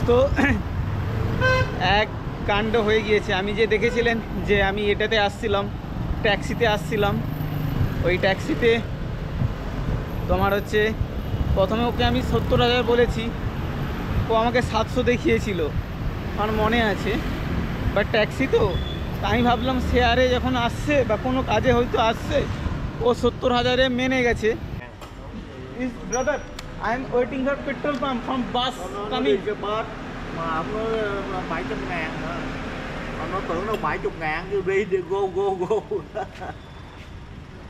তো এক কাণ্ড হয়ে গিয়েছে। আমি যে দেখেছিলেন যে আমি এটাতে আসছিলাম, ট্যাক্সিতে আসছিলাম, ওই ট্যাক্সিতে তোমার হচ্ছে প্রথমে ওকে আমি 70,000 বলেছি, ও আমাকে 700 দেখিয়েছিল, আমার মনে আছে। বাট ট্যাক্সি তো আমি ভাবলাম শেয়ারে যখন আসছে বা কোনো কাজে হয়তো আসছে, ও 70,000-এ মেনে গেছে। His brother, I am waiting for petrol pump from bus coming. Cái bus mà ông nói 700.000 nữa, ông nói tưởng đâu 70.000 kêu đi go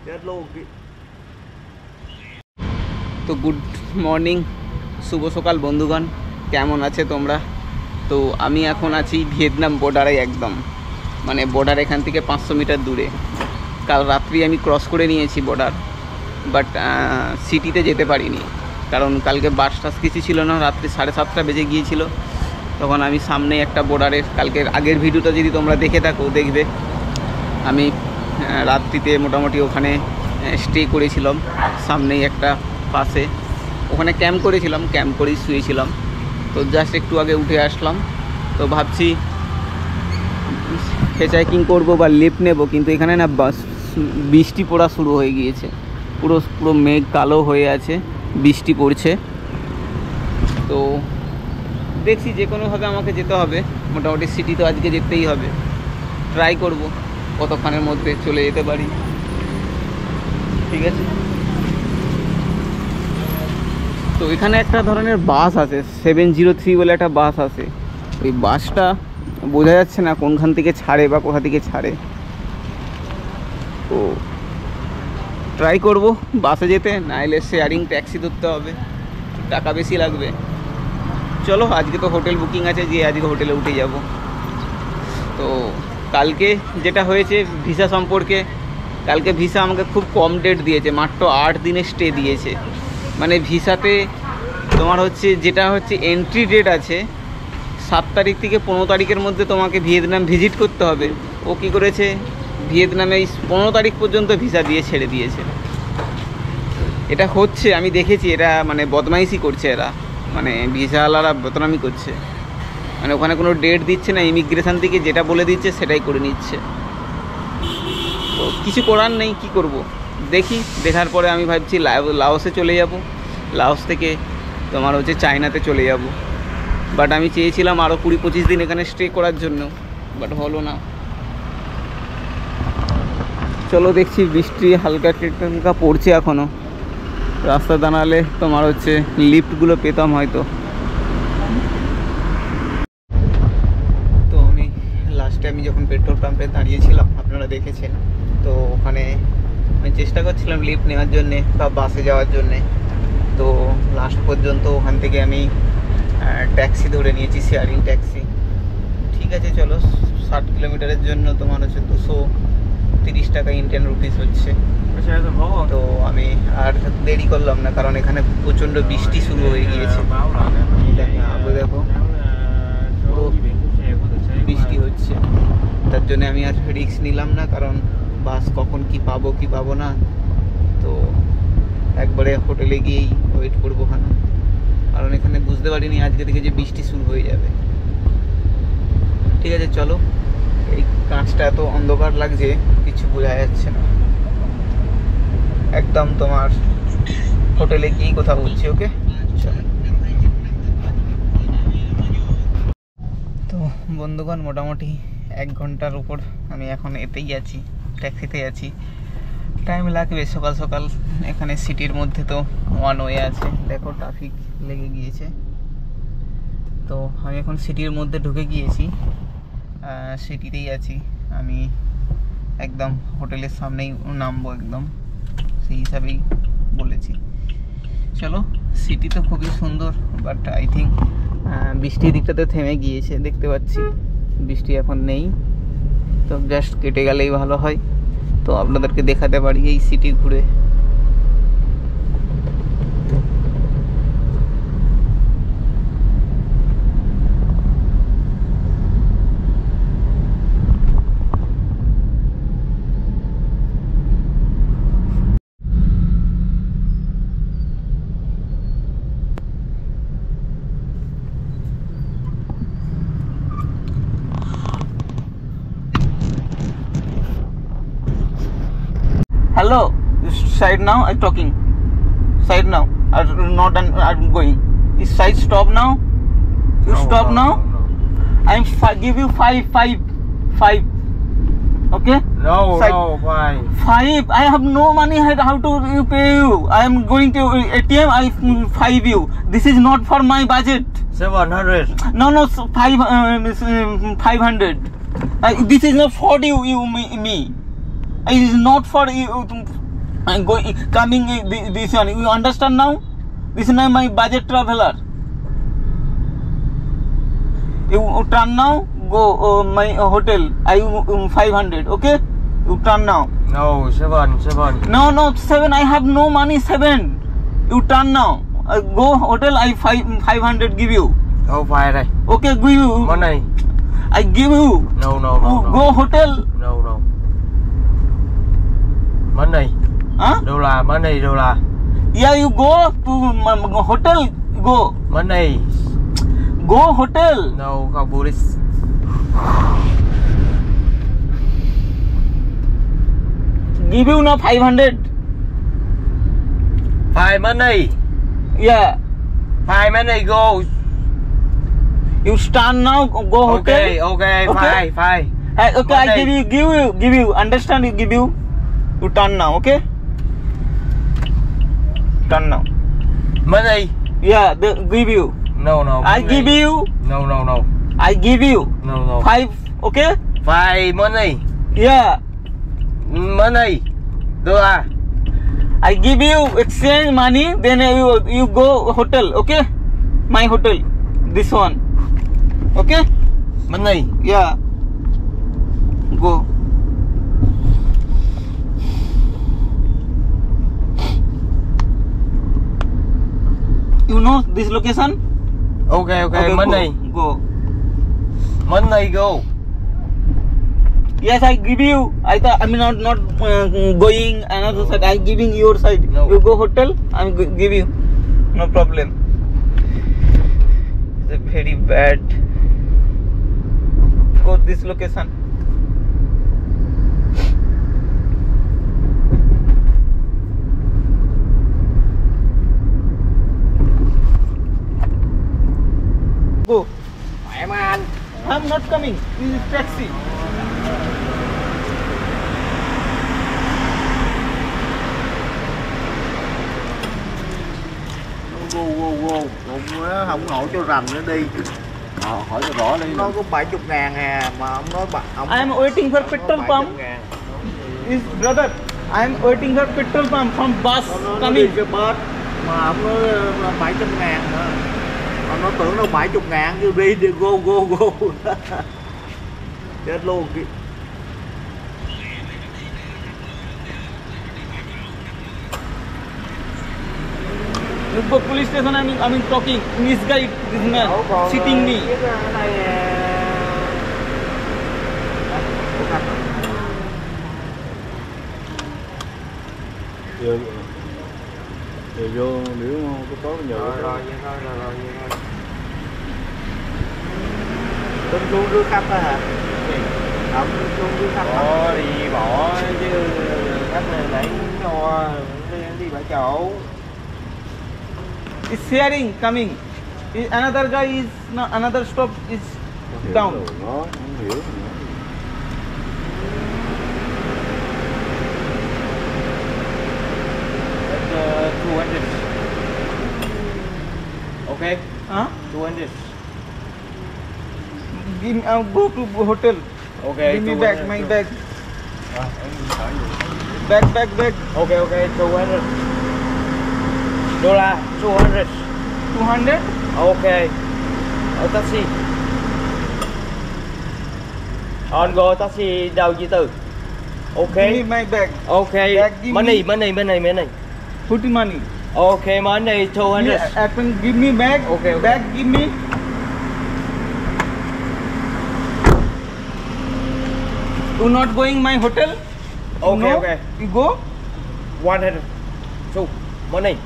chết luôn. তো গুড মর্নিং, শুভ সকাল বন্ধুগণ, কেমন আছে তোমরা? তো আমি এখন আছি ভিয়েতনাম বর্ডারে, একদম মানে বর্ডার এখান থেকে 500 মিটার দূরে। কাল রাত্রি আমি ক্রস করে নিয়েছি বর্ডার, বাট সিটিতে যেতে পারিনি, কারণ কালকে বাস টাস কিছু ছিল না, রাত্রি 7:30 বেজে গিয়েছিল। তখন আমি সামনে একটা বর্ডারের, কালকের আগের ভিডিওটা যদি তোমরা দেখে থাকো দেখবে, আমি রাত্রিতে মোটামুটি ওখানে স্টে করেছিলাম, সামনেই একটা পাশে, ওখানে ক্যাম্প করেছিলাম, ক্যাম্প করেই শুয়েছিলাম। তো জাস্ট একটু আগে উঠে আসলাম, তো ভাবছি হেচাইকিং করবো বা লিফট নেব, কিন্তু এখানে না বৃষ্টি পড়া শুরু হয়ে গিয়েছে, পুরো মেঘ কালো হয়ে আছে, বৃষ্টি পড়ছে। তো দেখছি যে কোনোভাবে আমাকে যেতে হবে, মোটামুটি সিটি তো আজকে যেতেই হবে, ট্রাই করব কতক্ষণের মধ্যে চলে যেতে পারি। ঠিক আছে, তো এখানে একটা ধরনের বাস আছে, 703 বলে একটা বাস আছে। ওই বাসটা বোঝা যাচ্ছে না কোনখান থেকে ছাড়ে বা কোথা থেকে ছাড়ে, তো ট্রাই করব বাসে যেতে, নাইলে শেয়ারিং ট্যাক্সি ধরতে হবে, টাকা বেশি লাগবে। চলো, আজকে তো হোটেল বুকিং আছে, যে আজকে হোটেলে উঠে যাব। তো কালকে যেটা হয়েছে ভিসা সম্পর্কে, কালকে ভিসা আমাকে খুব কম ডেট দিয়েছে, মাত্র 8 দিনের স্টে দিয়েছে। মানে ভিসাতে তোমার হচ্ছে যেটা হচ্ছে এন্ট্রি ডেট আছে 7 তারিখ থেকে 15 তারিখের মধ্যে তোমাকে ভিয়েতনাম ভিজিট করতে হবে, ও কী করেছে ভিয়েতনামে 15 তারিখ পর্যন্ত ভিসা দিয়ে ছেড়ে দিয়েছে। এটা হচ্ছে আমি দেখেছি, এটা মানে বদমাইশি করছে এরা, মানে ভিসাওয়ালারা বদনামি করছে, মানে ওখানে কোনো ডেট দিচ্ছে না, ইমিগ্রেশন থেকে যেটা বলে দিচ্ছে সেটাই করে নিচ্ছে। তো কিছু করার নেই, কি করব দেখি। দেখার পরে আমি ভাবছি লাওসে চলে যাব, লাওস থেকে তোমার হচ্ছে চায়নাতে চলে যাব। বাট আমি চেয়েছিলাম আরও 20-25 দিন এখানে স্টে করার জন্য, বাট হলো না। চলো দেখছি, বৃষ্টি হালকা টিকা পড়ছে এখনও, রাস্তা দাঁড়ালে তোমার হচ্ছে লিফটগুলো পেতাম হয়তো। তো আমি লাস্টে আমি যখন পেট্রোল পাম্পে দাঁড়িয়েছিলাম আপনারা দেখেছেন, তো ওখানে আমি চেষ্টা করছিলাম লিফট নেওয়ার জন্যে বা বাসে যাওয়ার জন্যে। তো লাস্ট পর্যন্ত ওখান থেকে আমি ট্যাক্সি ধরে নিয়েছি, শেয়ারিং ট্যাক্সি। ঠিক আছে, চলো, 60 কিলোমিটারের জন্য তোমার হচ্ছে 230 টাকা ইন্ডিয়ান রুপিস হচ্ছে। তো আমি আর দেরি করলাম না, কারণ এখানে প্রচণ্ড বৃষ্টি শুরু হয়ে গিয়েছে। দেখো পুরো বৃষ্টি হচ্ছে, তার জন্য আমি আর রিস্ক নিলাম না, কারণ বাস কখন কি পাবো না। তো একবারে হোটেলে গিয়েই ওয়েট করবো ওখানে, কারণ এখানে বুঝতে পারিনি আজকে থেকে যে বৃষ্টি শুরু হয়ে যাবে। ঠিক আছে, চলো, এই কাঁচটা এত অন্ধকার লাগছে কিছু বোঝা যাচ্ছে না, একদম তোমার হোটেলে গিয়েই কথা বলছি। ওকে, চলো। তো বন্ধুগণ, মোটামুটি 1 ঘন্টার উপর আমি এখন এতেই আছি, ট্যাক্সিতে আছি। টাইম লাগবে, সকাল সকাল এখানে সিটির মধ্যে তো ওয়ান ওয়ে আছে, দেখো ট্রাফিক লেগে গিয়েছে। তো আমি এখন সিটির মধ্যে ঢুকে গিয়েছি, সিটিতেই আছি আমি, একদম হোটেলের সামনেই নামবো, একদম সেই হিসাবেই বলেছি। চলো, সিটি তো খুবই সুন্দর, বাট আই থিঙ্ক বৃষ্টির দিকটাতে থেমে গিয়েছে, দেখতে পাচ্ছি বৃষ্টি এখন নেই। তো জাস্ট কেটে গেলেই ভালো হয়, তো আপনাদেরকে দেখাতে পারি এই সিটি ঘুরে। Hello. Side now. I'm talking. Side now. I'm going. Is side stop now? You stop now? Give you five. Okay? No, Side. no, fine. 5. I have no money. How to pay you? I am going to ATM. I 5 you. This is not for my budget. 700. No, 500. This is not for me. It is not for you. I'm coming this one. You understand now? This is not my budget traveler. You turn now. Go my hotel. I 500. Okay? You turn now. No, 7. No, 7. I have no money. 7. You turn now. Go hotel. I 500 give you. Không phải đây. Okay, give you. Money. I give you. No. Go hotel. No. Money. Huh? Đô la, money, đô la. Yeah, you go to hotel. Go. Money. Go hotel. No, không police. Give you now 500. Five money. Yeah. Five money go. You stand now. Go hotel. Okay. Okay. Five. Okay, I Money. give you. Understand? You give you. You turn now. Okay. Turn now. Money. Yeah, give you. No. I Money. give you. No. I give you. No. 5. Okay. Five money. Yeah. Money. Đô la. I give you exchange money. Then you go hotel. Okay. My hotel. This one. Okay. Money. Yeah. Go. You know this location? Okay. Money. Go. Money go. Yes, I give you. I thought I'm not going another side. I'm giving your side. No. You go hotel. I'm give you. No problem. It's very bad. Go this location. Go. Khỏe mà anh. I'm not coming. This is taxi. Vô. Cũng không nổi cho rành nữa đi. Hỏi cho rõ đi. Nó có 70.000 hà mà ông nói ông. I am waiting for petrol pump. Is brother, I am waiting for petrol pump from bus coming. Cái bus mà ông nói 700.000 nữa. Ông nói tưởng đâu 70.000 cứ đi go. Chết luôn. Look for police station. I'm talking. This guy, this man, sitting me. Giờ vô nếu có nhờ Rồi. Tính xuống rước khách đó hả? Ông xuống rước khách đó. Đi bỏ chứ khách này nãy cho đi bãi chỗ. Is sharing coming. Another guy is another stop is down. nó không hiểu. That's 200. Okay, Huh? 200. Give go to hotel. Okay, Give me 200. back my bag. Bag. Okay, 200. Đô la, 200. 200. Okay. Ở taxi. On go taxi đâu Di Từ. Okay. Give me my bag. Okay. Bag, give Money. Put in money. Okay, money 200. Give me bag. Okay. Bag give me. You not going my hotel? Okay, No? okay. You go? 100. So, money.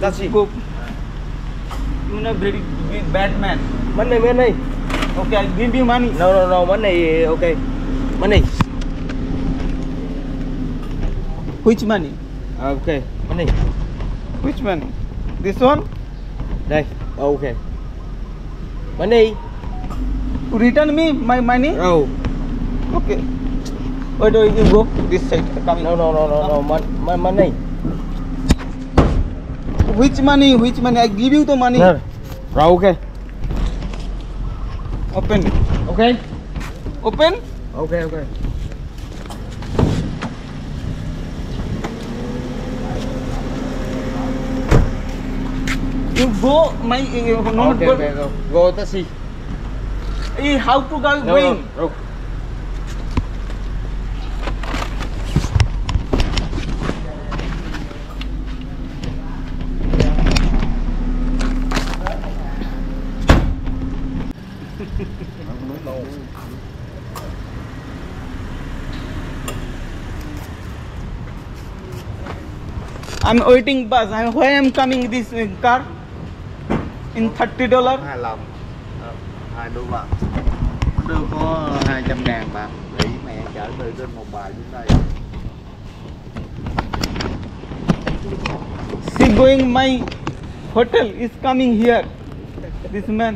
Taxi. Go. You know very bad man. Money. Okay, I give you money. No, money. Okay. Money. Which money? Okay, money. Which money? This one? Đây, okay. Money. To return me my money? Oh. Okay. Where do you go? This side. Coming. No. Money. Which money? Which money? I give you the money. No. Rồi, okay. Open. Okay. Open. Okay. You go my no, Okay, go. okay, go taxi. How to go going? No. I'm waiting bus. Why I'm coming this car? In $30. 25 2 đô bạc đưa có 200.000 bạc để mẹ chở từ trên một bài đến đây. She going my hotel is coming here. This man.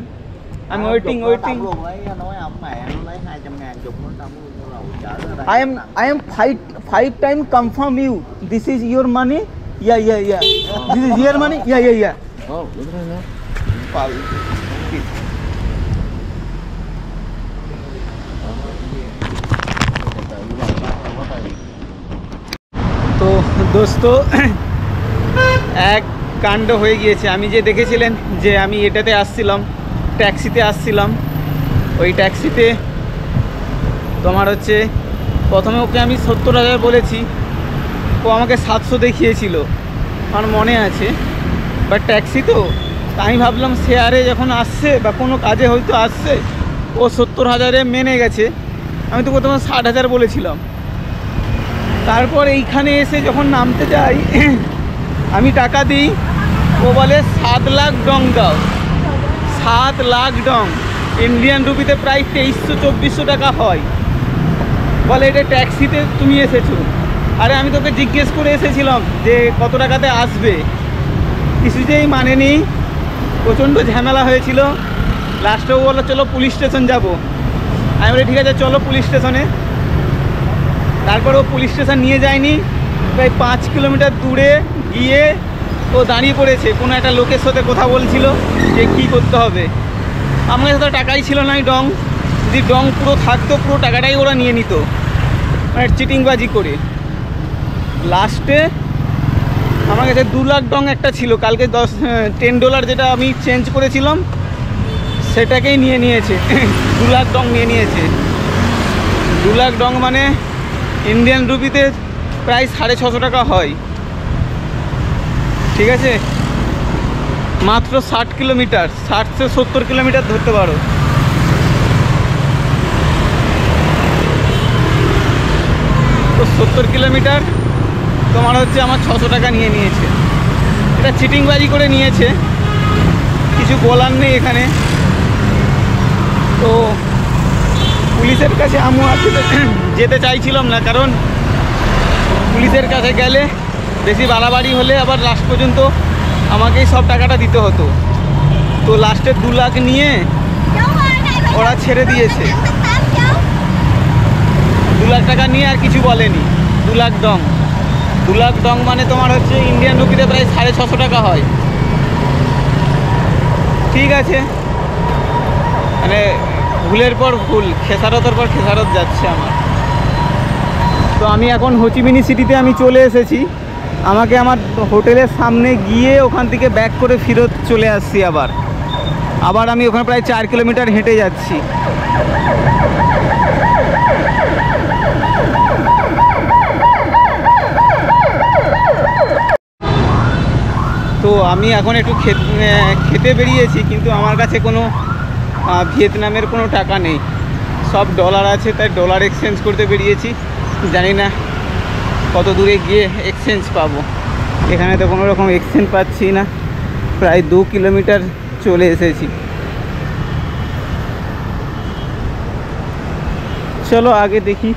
I'm waiting. Luôn lấy nói ông mẹ nó lấy 200.000 chục nó tao mua đầu chở ra đây. I am five time confirm you. This is your money? Yeah. This is your money? Yeah. Ồ, đúng rồi đó. তো দোস্ত এক কাণ্ড হয়ে গিয়েছে। আমি যে দেখেছিলেন যে আমি এটাতে আসছিলাম, ট্যাক্সিতে আসছিলাম, ওই ট্যাক্সিতে তোমার হচ্ছে প্রথমে ওকে আমি 70,000 বলেছি, ও আমাকে 700 দেখিয়েছিল, আমার মনে আছে। বাট ট্যাক্সি তো আমি ভাবলাম শেয়ারে যখন আসছে বা কোনো কাজে হয়তো আসছে, ও 70,000-এ মেনে গেছে। আমি তো প্রথমে 60,000 বলেছিলাম। তারপর এইখানে এসে যখন নামতে যাই, আমি টাকা দিই, ও বলে 7 লাখ ডং দাও। 7 লাখ ডং ইন্ডিয়ান রুপিতে প্রায় 2300-2400 টাকা হয়। বলে এটা ট্যাক্সিতে তুমি এসেছো। আরে আমি তোকে জিজ্ঞেস করে এসেছিলাম যে কত টাকাতে আসবে, কিছুতেই মানেনি, প্রচণ্ড ঝামেলা হয়েছিল। লাস্টেও বললো চলো পুলিশ স্টেশন যাব। আমি বলি ঠিক আছে চলো পুলিশ স্টেশনে। তারপর ও পুলিশ স্টেশন নিয়ে যায়নি, প্রায় 5 কিলোমিটার দূরে গিয়ে ও দাঁড়িয়ে পড়েছে, কোনো একটা লোকের সাথে কথা বলছিল যে কী করতে হবে। আমার কাছে তো টাকাই ছিল না, ডং যদি ডং পুরো থাকতো পুরো টাকাটাই ওরা নিয়ে নিত, মানে চিটিংবাজি করে। লাস্টে আমার কাছে 2 লাখ ডং একটা ছিল, কালকে $10 যেটা আমি চেঞ্জ করেছিলাম সেটাকেই নিয়ে নিয়েছে। 2 লাখ ডং নিয়ে নিয়েছে। 2 লাখ ডং মানে ইন্ডিয়ান রুপিতে প্রায় 650 টাকা হয়। ঠিক আছে, মাত্র 60 কিলোমিটার, 60-70 কিলোমিটার ধরতে পারো। তো 70 কিলোমিটার তোমার হচ্ছে আমার 600 টাকা নিয়ে নিয়েছে। এটা চিটিংবাজি করে নিয়েছে, কিছু বলার নেই এখানে। তো পুলিশের কাছে আমি যেতে চাইছিলাম না, কারণ পুলিশের কাছে গেলে বেশি বাড়াবাড়ি হলে আবার লাস্ট পর্যন্ত আমাকেই সব টাকাটা দিতে হতো। তো লাস্টে 2 লাখ নিয়ে ওরা ছেড়ে দিয়েছে। 2 লাখ টাকা নিয়ে আর কিছু বলেনি। 2 লাখ ডং, 2 লাখ ডং মানে তোমার হচ্ছে ইন্ডিয়ান রুপিতে প্রায় 650 টাকা হয়। ঠিক আছে, মানে ভুলের পর ভুল, খেসারতের পর খেসারত যাচ্ছে আমার। তো আমি এখন হোচিমিনি সিটিতে আমি চলে এসেছি। আমাকে আমার হোটেলের সামনে গিয়ে ওখান থেকে ব্যাক করে ফেরত চলে আসছি। আবার আমি ওখানে প্রায় 4 কিলোমিটার হেঁটে যাচ্ছি। তো আমি এখন একটু খেতে বেরিয়েছি, কিন্তু আমার কাছে কোনো ভিয়েতনামের কোনো টাকা নেই, সব ডলার আছে, তাই ডলার এক্সচেঞ্জ করতে বেরিয়েছি। জানি না কত দূরে গিয়ে এক্সচেঞ্জ পাবো। এখানে তো কোনো রকম এক্সচেঞ্জ পাচ্ছি না। প্রায় 2 কিলোমিটার চলে এসেছি। চলো আগে দেখি